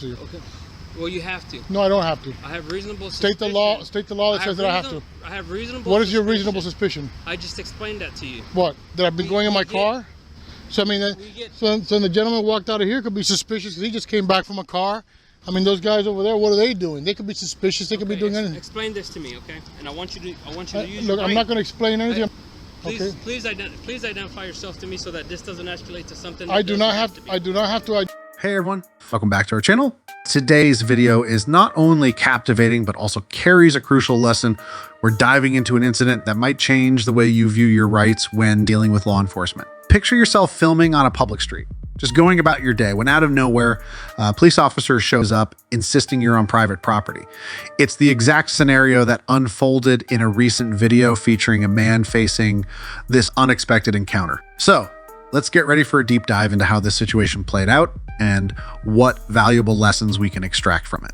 to you. Okay. Well, you have to. No, I don't have to. I have reasonable suspicion. State the law that says that I have to. I have reasonable What is your reasonable suspicion? I just explained that to you. What? That I've been going in my car? So I mean, so the gentleman walked out of here could be suspicious because he just came back from a car. I mean, those guys over there, what are they doing? They could be suspicious. They could be doing anything. Explain this to me, okay? And I want you to use. Look, I'm not going to explain anything. Please identify yourself to me so that this doesn't escalate to something. I do not have to. Hey everyone, welcome back to our channel. Today's video is not only captivating, but also carries a crucial lesson. We're diving into an incident that might change the way you view your rights when dealing with law enforcement. Picture yourself filming on a public street, just going about your day when out of nowhere, a police officer shows up insisting you're on private property. It's the exact scenario that unfolded in a recent video featuring a man facing this unexpected encounter. So let's get ready for a deep dive into how this situation played out and what valuable lessons we can extract from it.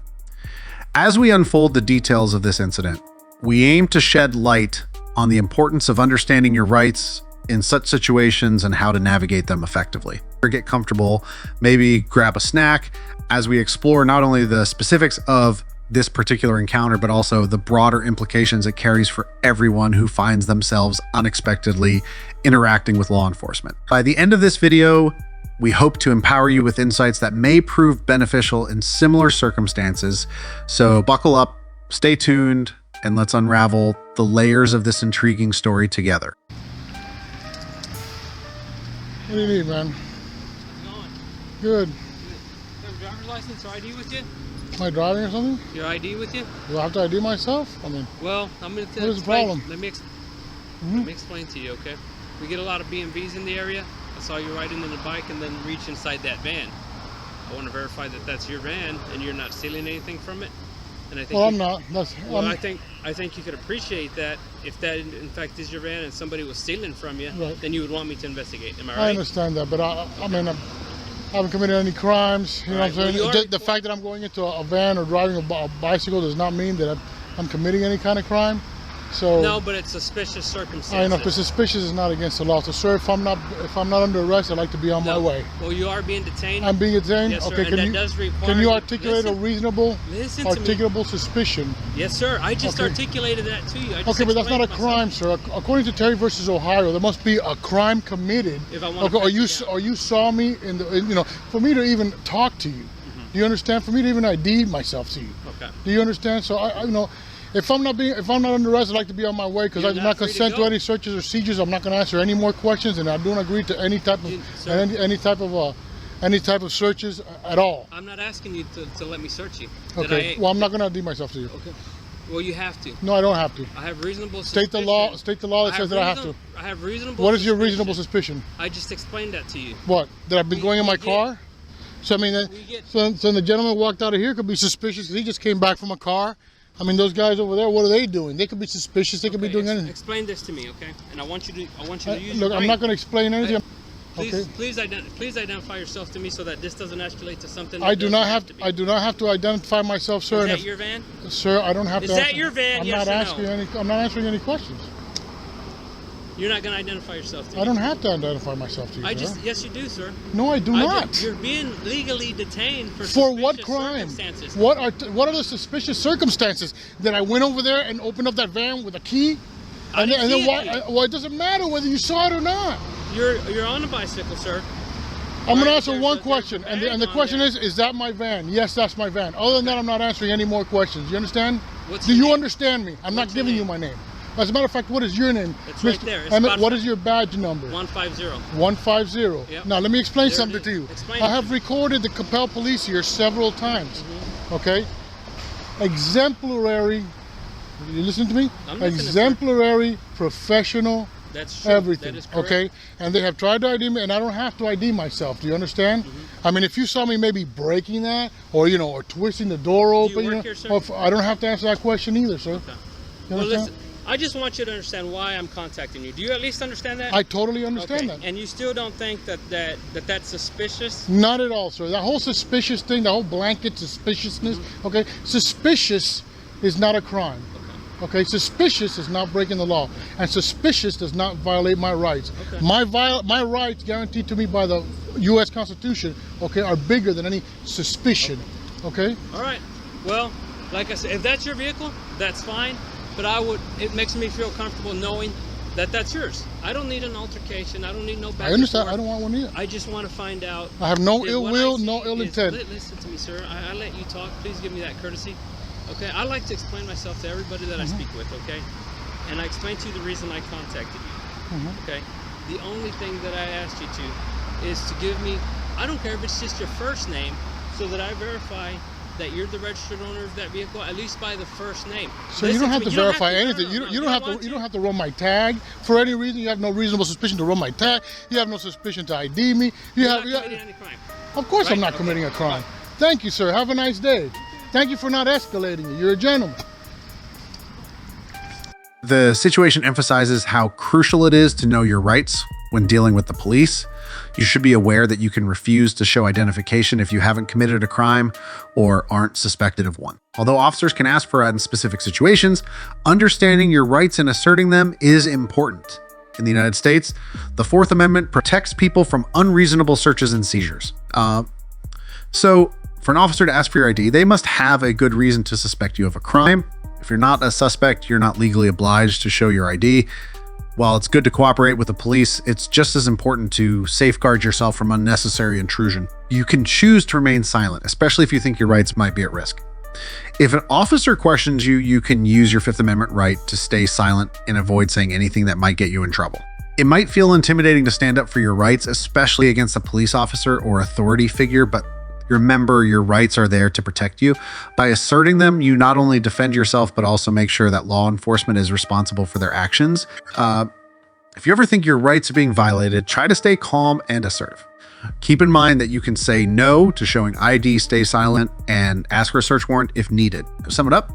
As we unfold the details of this incident, we aim to shed light on the importance of understanding your rights in such situations and how to navigate them effectively. Or get comfortable, maybe grab a snack as we explore not only the specifics of this particular encounter, but also the broader implications it carries for everyone who finds themselves unexpectedly interacting with law enforcement. By the end of this video, we hope to empower you with insights that may prove beneficial in similar circumstances. So buckle up, stay tuned, and let's unravel the layers of this intriguing story together. What do you need, man? How's it going? Good. You have a driver's license or ID with you? Am I driving or something? Your ID with you? Do I have to ID myself? I mean, Well, I'm going to what is the problem? Let me explain to you, okay? We get a lot of BMVs in the area. I saw you riding in the bike and then reach inside that van. I want to verify that that's your van and you're not stealing anything from it. And I think well, I'm not. I think you could appreciate that if that in fact is your van and somebody was stealing from you, right, then you would want me to investigate. Am I right? I understand that, but I mean, I haven't committed any crimes. You know what I'm saying? The fact that I'm going into a van or driving a bicycle does not mean that I'm committing any kind of crime. So no, but it's suspicious circumstances. I know, but suspicious is not against the law. So, sir, if I'm not under arrest, I'd like to be on my way. Well, you are being detained. I'm being detained. Yes, sir. Okay, can you articulate a reasonable, articulable suspicion? Yes, sir. I just articulated that to you. Okay, but that's not a crime, sir. According to Terry versus Ohio, there must be a crime committed. If I want or you saw me in the, for me to even talk to you. Do you understand? For me to even ID myself to you. Okay. Do you understand? So if I'm not under arrest, I'd like to be on my way because I do not consent to any searches or seizures. I'm not going to answer any more questions, and I don't agree to any type of any type of searches at all. I'm not asking you to let me search you. Okay. Well, I'm not going to ID myself to you. Okay. Well, you have to. No, I don't have to. I have reasonable suspicion. State the law that says that I have to. I have reasonable. What is your reasonable suspicion? I just explained that to you. What? That I've been going in my car? So I mean, so the gentleman walked out of here could be suspicious because he just came back from a car. I mean, those guys over there, what are they doing? They could be suspicious. They could be doing anything. Explain this to me, okay? And I want you to use. Look, I'm not going to explain anything. Please identify yourself to me so that this doesn't escalate to something. I do not have to identify myself, sir. Is that your van? Sir, I don't have to. Is that your van? I'm not answering any questions. You're not going to identify yourself to me. I don't have to identify myself to you. Yes, you do, sir. No, I do not. You're being legally detained for what crime? What are the suspicious circumstances that I went over there and opened up that van with a key? And then why? Well, it doesn't matter whether you saw it or not. You're on a bicycle, sir. I'm going to answer one question, and the question is that my van? Yes, that's my van. Other than that, I'm not answering any more questions. You understand? Do you understand me? I'm not giving you my name. As a matter of fact, what is your name? It's right there. What is your badge number? 150. 150. Yep. Now, let me explain something to you. I have recorded the Capel police here several times. Okay? Exemplary, you listen to me? Exemplary, professional, that's true. everything. That is correct. Okay? And they have tried to ID me, and I don't have to ID myself. Do you understand? I mean, if you saw me maybe breaking that, or or twisting the door open, do you work here, sir? I don't have to answer that question either, sir. Okay. Well, listen. I just want you to understand why I'm contacting you. Do you at least understand that? I totally understand that. And you still don't think that's suspicious? Not at all, sir. That whole suspicious thing, the whole blanket suspiciousness, okay? Suspicious is not a crime. Okay, suspicious is not breaking the law, and suspicious does not violate my rights. Okay. My rights guaranteed to me by the U.S. Constitution, okay, are bigger than any suspicion. Okay? All right. Well, like I said, if that's your vehicle, that's fine. But it makes me feel comfortable knowing that that's yours. I don't need an altercation. I don't need no back. I understand. I don't want one either. I just want to find out. I have no that ill what will, I see no ill is- intent. Listen to me, sir. I let you talk. Please give me that courtesy. Okay? I like to explain myself to everybody that I speak with, okay? And I explained to you the reason I contacted you. Okay? The only thing that I asked you to is to give me, I don't care if it's just your first name, so that I verify that you're the registered owner of that vehicle, at least by the first name. So you don't have to verify anything. No, You don't have to run my tag for any reason. You have no reasonable suspicion to run my tag. You have no suspicion to ID me. You're not committing any crime. Of course, Right? I'm not committing a crime. Thank you, sir. Have a nice day. Thank you for not escalating it. You're a gentleman. The situation emphasizes how crucial it is to know your rights when dealing with the police. You should be aware that you can refuse to show identification if you haven't committed a crime or aren't suspected of one. Although officers can ask for it in specific situations, understanding your rights and asserting them is important. In the United States, the Fourth Amendment protects people from unreasonable searches and seizures. So for an officer to ask for your ID, they must have a good reason to suspect you of a crime. If you're not a suspect, you're not legally obliged to show your ID. While it's good to cooperate with the police, it's just as important to safeguard yourself from unnecessary intrusion. You can choose to remain silent, especially if you think your rights might be at risk. If an officer questions you, you can use your Fifth Amendment right to stay silent and avoid saying anything that might get you in trouble. It might feel intimidating to stand up for your rights, especially against a police officer or authority figure, but remember, your rights are there to protect you. By asserting them, you not only defend yourself, but also make sure that law enforcement is responsible for their actions. If you ever think your rights are being violated, try to stay calm and assertive. Keep in mind that you can say no to showing ID, stay silent, and ask for a search warrant if needed. To sum it up,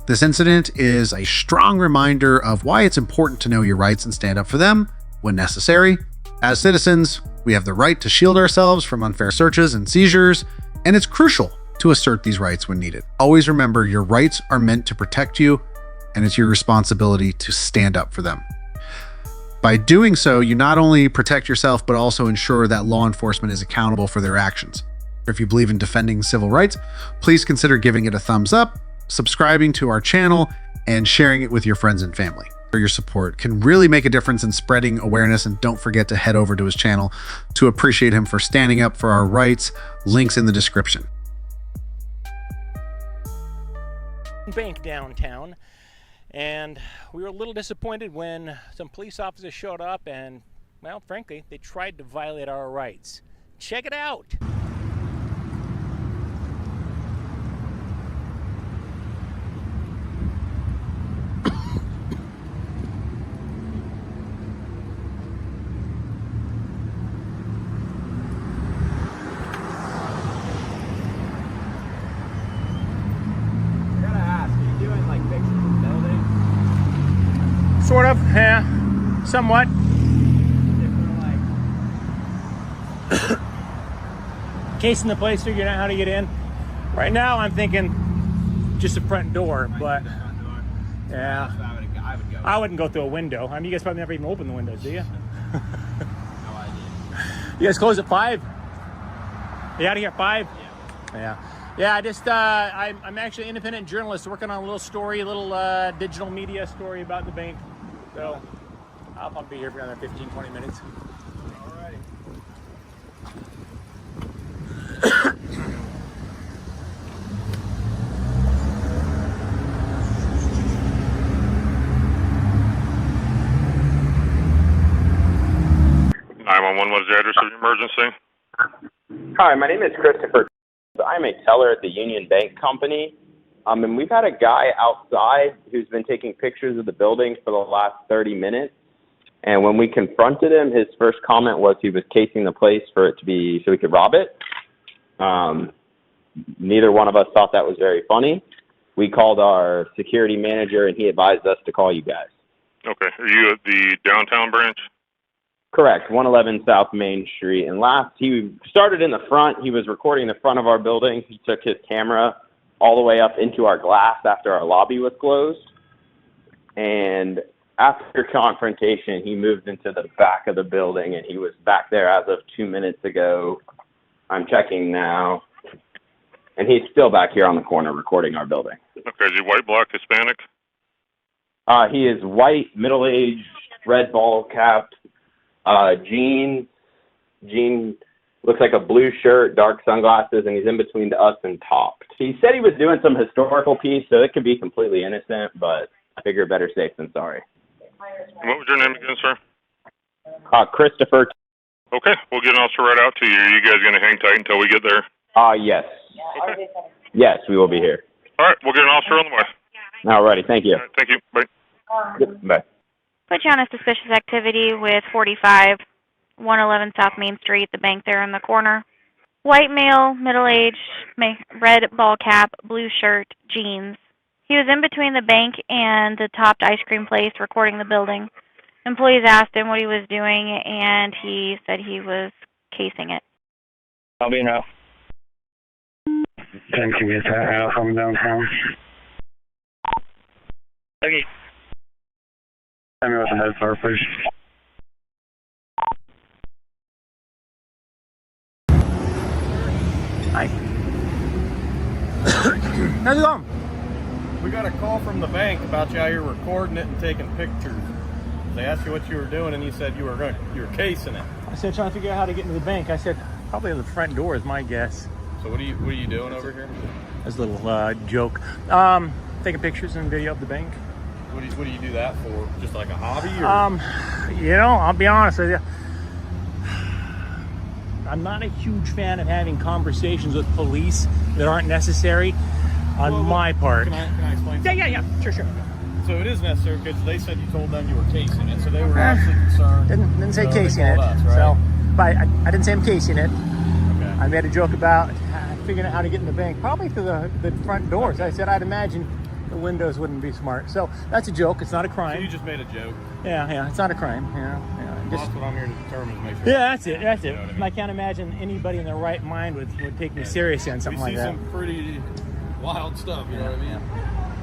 this incident is a strong reminder of why it's important to know your rights and stand up for them when necessary. As citizens, we have the right to shield ourselves from unfair searches and seizures, and it's crucial to assert these rights when needed. Always remember, your rights are meant to protect you, and it's your responsibility to stand up for them. By doing so, you not only protect yourself, but also ensure that law enforcement is accountable for their actions. If you believe in defending civil rights, please consider giving it a thumbs up, subscribing to our channel, and sharing it with your friends and family. Your support can really make a difference in spreading awareness, and don't forget to head over to his channel to appreciate him for standing up for our rights. Links in the description. Bank downtown, and we were a little disappointed when some police officers showed up and, well, frankly, they tried to violate our rights. Check it out. Sort of, yeah, somewhat. Casing the place, figuring out how to get in. Right now, I'm thinking just the front door, but yeah, I wouldn't go through a window. I mean, you guys probably never even open the windows, do you? No idea. You guys close at 5? You out of here at 5? Yeah. Yeah, I just, I'm actually an independent journalist working on a little story, a little digital media story about the bank. So I'll probably be here for another 15, 20 minutes. Alrighty. 911, what is the address of your emergency? Hi, my name is Christopher. I'm a teller at the Union Bank Company. And we've had a guy outside who's been taking pictures of the building for the last 30 minutes. And when we confronted him, his first comment was he was casing the place for it to be so we could rob it. Neither one of us thought that was very funny. We called our security manager, and he advised us to call you guys. Okay. Are you at the downtown branch? Correct, 111 South Main Street. And last, he started in the front. He was recording the front of our building. He took his camera all the way up into our glass after our lobby was closed. And after confrontation, he moved into the back of the building, and he was back there as of 2 minutes ago. I'm checking now. and he's still back here on the corner recording our building. Okay, is he white, black, Hispanic? He is white, middle-aged, red ball cap, jeans, looks like a blue shirt, dark sunglasses, and he's in between us and Topped. He said he was doing some historical piece, so it could be completely innocent, but I figure better safe than sorry. What was your name again, sir? Christopher. Okay, we'll get an officer right out to you. Are you guys going to hang tight until we get there? Yes. Okay. Yes, we will be here. All right, we'll get an officer on the way. Alrighty, thank you. All right, thank you. Bye. Yep, bye. Put you on a suspicious activity with 45, 111 South Main Street, the bank there in the corner. White male, middle-aged, red ball cap, blue shirt, jeans. He was in between the bank and the Topped ice cream place recording the building. Employees asked him what he was doing, and he said he was casing it. I'll be now. 10 to get that out from downtown. Okay. Tell me what the heads are, please. Hi. How's it going? We got a call from the bank about you out here recording it and taking pictures. They asked you what you were doing, and you said you were casing it. I said trying to figure out how to get into the bank. I said probably the front door is my guess. So what are you doing over here? That's a little joke. Taking pictures and video of the bank. What do you do that for? Just like a hobby? Or? You know, I'll be honest with you. I'm not a huge fan of having conversations with police that aren't necessary on my part. Can I explain? Yeah. Sure. So it is necessary because they said you told them you were casing it, so they were actually concerned. Didn't say so casing it. Us, right? So, but I didn't say I'm casing it. Okay. I made a joke about figuring out how to get in the bank, probably through the front doors. Okay. I said I'd imagine the windows wouldn't be smart. So that's a joke. It's not a crime. So you just made a joke. Yeah. It's not a crime. Yeah. Well, that's what I'm here to determine to make sure. Yeah, that's it. You know what I mean? I can't imagine anybody in their right mind would take me seriously on something like that. We see some pretty wild stuff. You know what I mean?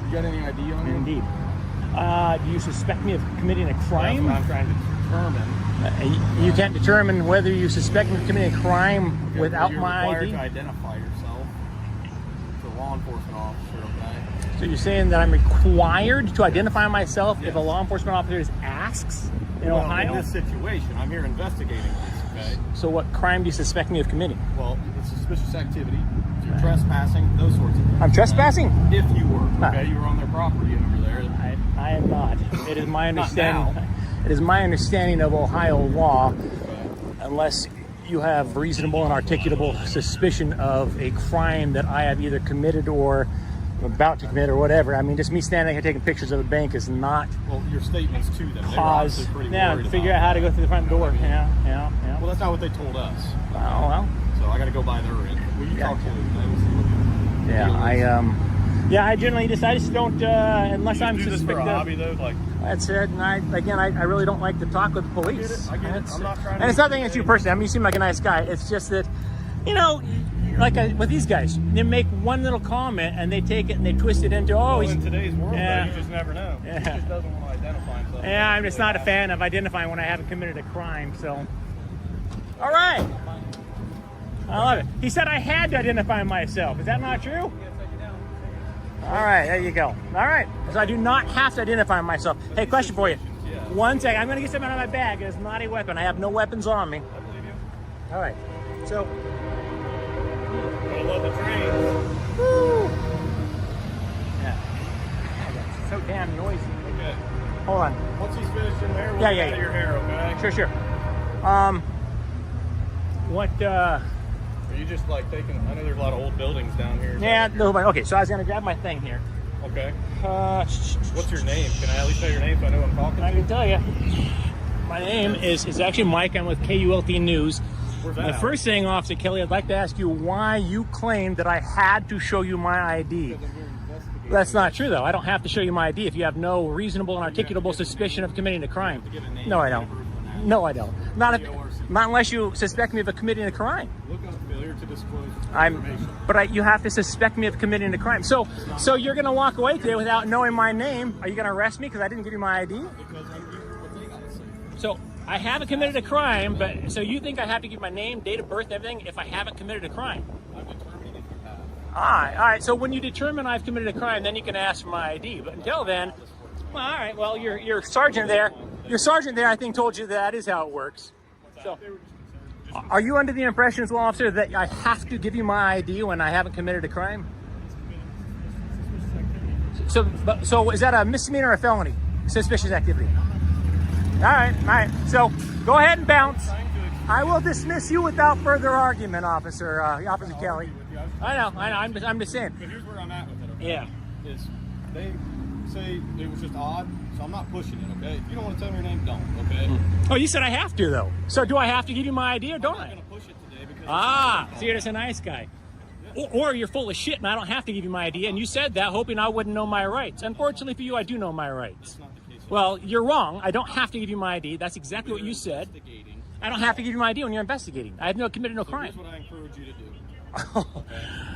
You got any ID on you? Indeed. Do you suspect me of committing a crime? That's what I'm trying to determine. You can't determine whether you suspect me of committing a crime without you're my required ID? to identify yourself to a law enforcement officer, okay? So you're saying that I'm required to identify myself if a law enforcement officer asks in Ohio? In this situation, I'm here investigating this, okay? So what crime do you suspect me of committing? Well, it's suspicious activity. You're trespassing, those sorts of things. I'm trespassing? If you were, okay? You were on their property over there. I am not. It is my understanding. Not now. It is my understanding of Ohio law, unless you have reasonable and articulable suspicion of a crime that I have either committed or about to commit or whatever. I mean, just me standing here taking pictures of a bank is not Well, your statements to them. cause. They were pretty Yeah, worried figure about out how to go through the front door. Yeah. Well, that's not what they told us. Well. So I got to go by their end. Will you talk to them? I generally just don't unless I'm do this for a suspected. hobby though, like. That's it. And I really don't like to talk with the police. I get it. I'm not trying to. And it's nothing against you personally. I mean, you seem like a nice guy. It's just that, with these guys, they make one little comment and they take it and they twist it into in today's world, though, you just never know. Yeah. He just doesn't want to identify himself. Yeah, I'm just not a fan of identifying when I haven't committed a crime. So, all right. I love it. He said I had to identify myself. Is that not true? All right, there you go. All right, so I do not have to identify myself. Hey, question for you. One second, I'm going to get something out of my bag. It's not a weapon. I have no weapons on me. I believe you. All right, so. I love the trains. Woo. Yeah. It's so damn noisy. Okay. Hold on. Once he's finished in there, we'll Yeah. get out of your hair, okay? Sure. What? Are you just like taking? I know there's a lot of old buildings down here. Yeah. No. Okay. So I was going to grab my thing here. Okay. What's your name? Can I at least know your name so I know who I'm talking to? I can tell you. My name is actually Mike. I'm with KULT News. Where's that? The first thing, Officer Kelly, I'd like to ask you why you claimed that I had to show you my ID. That's not true, though. I don't have to show you my ID if you have no reasonable and articulable suspicion of committing a crime. No, I don't. No, I don't. Not unless you suspect me of committing a crime. Look up failure to disclose information. You have to suspect me of committing a crime. So you're going to walk away today without knowing my name. Are you going to arrest me because I didn't give you my ID? Because I'm doing what they gotta say. So I haven't committed a crime, but so you think I have to give my name, date of birth, everything if I haven't committed a crime? I'm determining if you have. All right. So when you determine I've committed a crime, then you can ask for my ID. But until then, well, all right. Well, your sergeant there, I think told you that is how it works. So, are you under the impression as well, officer, that I have to give you my ID when I haven't committed a crime? So is that a misdemeanor or a felony? Suspicious activity. All right. So go ahead and bounce. I will dismiss you without further argument, Officer Kelly. I know. I'm just saying. But here's where I'm at with it. Okay? Yeah. Is they say it was just odd, so I'm not pushing it. Okay. If you don't want to tell me your name, don't. Okay. Oh, you said I have to though. So do I have to give you my ID or don't I? I'm not gonna push it today because So you're just a nice guy. Or you're full of shit and I don't have to give you my ID. And you said that hoping I wouldn't know my rights. Unfortunately for you, I do know my rights. that's not the case. Well, you're wrong. I don't have to give you my ID. That's exactly what you said. Investigating. I don't have to give you my ID when you're investigating. I have committed no So crime. here's what I encourage you to do. Okay?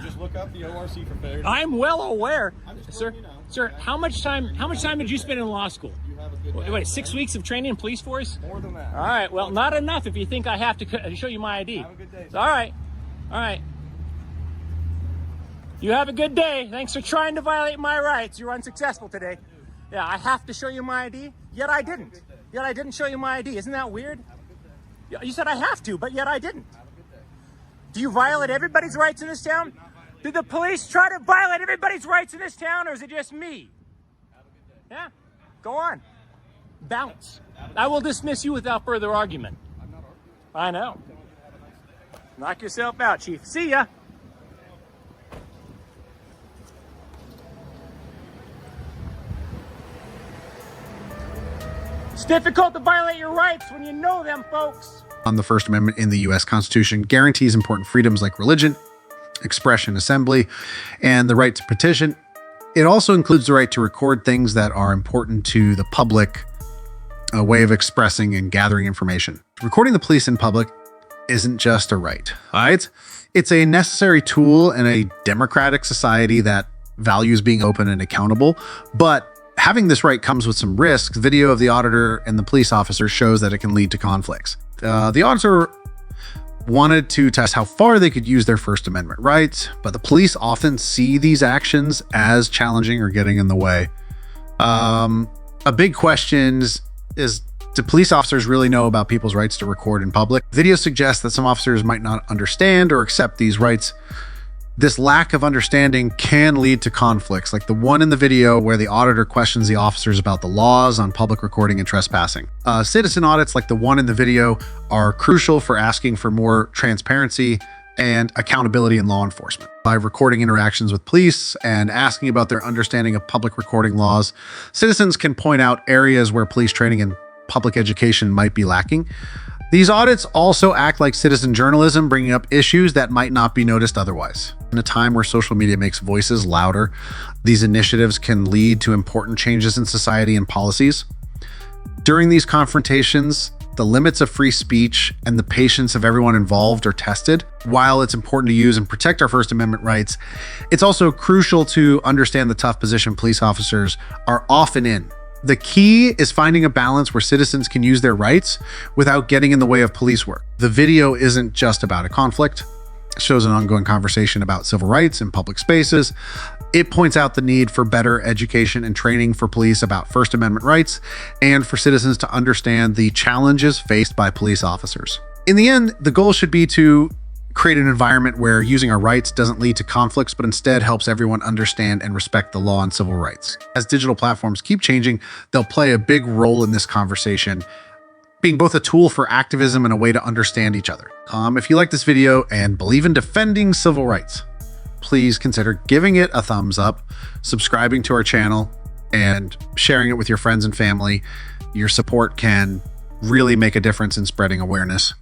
Just look up the ORC for failure. I'm well aware, I'm just sir. letting you know. Sir, how much time did you spend in law school? You have a good day. Wait, 6 weeks of training in police force? More than that. All right. Well, not enough if you think I have to show you my ID. Have a good day, sir. All right. You have a good day. Thanks for trying to violate my rights. You're unsuccessful today. Yeah, I have to show you my ID, yet I didn't. Yet I didn't show you my ID. Isn't that weird? You said I have to, but yet I didn't. Do you violate everybody's rights in this town? Did the police try to violate everybody's rights in this town, or is it just me? Yeah, go on. Bounce. I will dismiss you without further argument. I know. Knock yourself out, Chief. See ya. It's difficult to violate your rights when you know them, folks. On the First Amendment in the U.S. Constitution guarantees important freedoms like religion, expression, assembly, and the right to petition. It also includes the right to record things that are important to the public, a way of expressing and gathering information. Recording the police in public isn't just a right, right? It's a necessary tool in a democratic society that values being open and accountable, but having this right comes with some risks. Video of the auditor and the police officer shows that it can lead to conflicts. The auditor wanted to test how far they could use their First Amendment rights, but the police often see these actions as challenging or getting in the way. A big question is, do police officers really know about people's rights to record in public? Video suggests that some officers might not understand or accept these rights. This lack of understanding can lead to conflicts, like the one in the video where the auditor questions the officers about the laws on public recording and trespassing. Citizen audits, like the one in the video, are crucial for asking for more transparency and accountability in law enforcement. By recording interactions with police and asking about their understanding of public recording laws, citizens can point out areas where police training and public education might be lacking. These audits also act like citizen journalism, bringing up issues that might not be noticed otherwise. In a time where social media makes voices louder, these initiatives can lead to important changes in society and policies. During these confrontations, the limits of free speech and the patience of everyone involved are tested. While it's important to use and protect our First Amendment rights, it's also crucial to understand the tough position police officers are often in. The key is finding a balance where citizens can use their rights without getting in the way of police work. The video isn't just about a conflict. It shows an ongoing conversation about civil rights in public spaces. It points out the need for better education and training for police about First Amendment rights and for citizens to understand the challenges faced by police officers. In the end, the goal should be to create an environment where using our rights doesn't lead to conflicts, but instead helps everyone understand and respect the law and civil rights. As digital platforms keep changing, they'll play a big role in this conversation, being both a tool for activism and a way to understand each other. If you like this video and believe in defending civil rights, please consider giving it a thumbs up, subscribing to our channel, and sharing it with your friends and family. Your support can really make a difference in spreading awareness.